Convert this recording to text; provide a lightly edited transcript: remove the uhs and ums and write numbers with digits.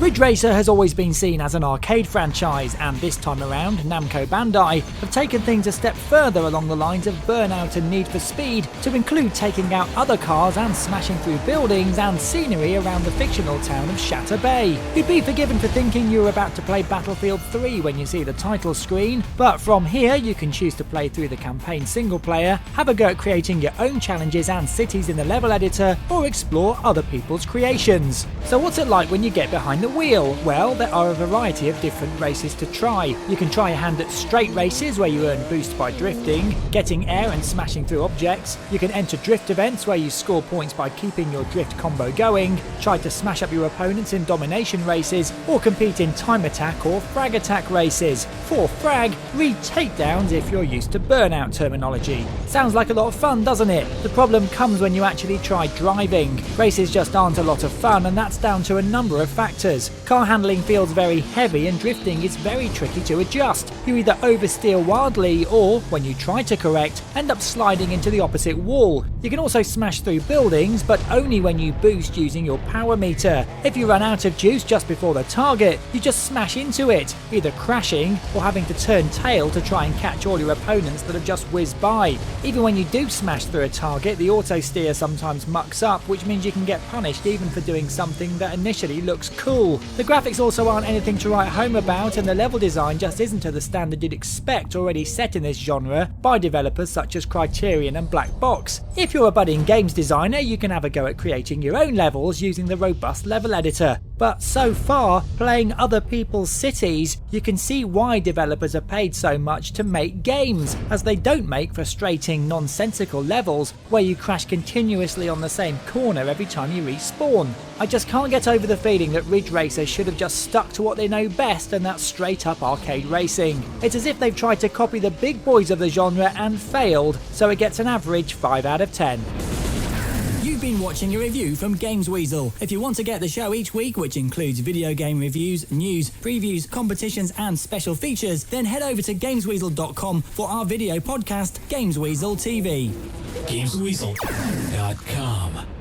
Ridge Racer has always been seen as an arcade franchise, and this time around, Namco Bandai have taken things a step further along the lines of Burnout and Need for Speed to include taking out other cars and smashing through buildings and scenery around the fictional town of Shatter Bay. You'd be forgiven for thinking you were about to play Battlefield 3 when you see the title screen, but from here you can choose to play through the campaign single player, have a go at creating your own challenges and cities in the level editor, or explore other people's creations. So what's it like when you get behind the wheel? Well, there are a variety of different races to try. You can try a hand at straight races where you earn boost by drifting, getting air and smashing through objects. You can enter drift events where you score points by keeping your drift combo going, try to smash up your opponents in domination races, or compete in time attack or frag attack races. For frag, read takedowns if you're used to Burnout terminology. Sounds like a lot of fun, doesn't it? The problem comes when you actually try driving. Races just aren't a lot of fun, and that's down to a number of factors. Car handling feels very heavy and drifting is very tricky to adjust. You either oversteer wildly or, when you try to correct, end up sliding into the opposite wall. You can also smash through buildings, but only when you boost using your power meter. If you run out of juice just before the target, you just smash into it, either crashing or having to turn tail to try and catch all your opponents that have just whizzed by. Even when you do smash through a target, the auto steer sometimes mucks up, which means you can get punished even for doing something that initially looks cool. The graphics also aren't anything to write home about, and the level design just isn't to the standard you'd expect already set in this genre by developers such as Criterion and Black Box. If you're a budding games designer, you can have a go at creating your own levels using the robust level editor. But so far, playing other people's cities, you can see why developers are paid so much to make games, as they don't make frustrating, nonsensical levels where you crash continuously on the same corner every time you respawn. I just can't get over the feeling that Ridge Racer should have just stuck to what they know best, and that's straight up arcade racing. It's as if they've tried to copy the big boys of the genre and failed, so it gets an average 5 out of 10. You've been watching a review from Gamesweasel. If you want to get the show each week, which includes video game reviews, news, previews, competitions and special features, then head over to Gamesweasel.com for our video podcast, Gamesweasel TV. Gamesweasel.com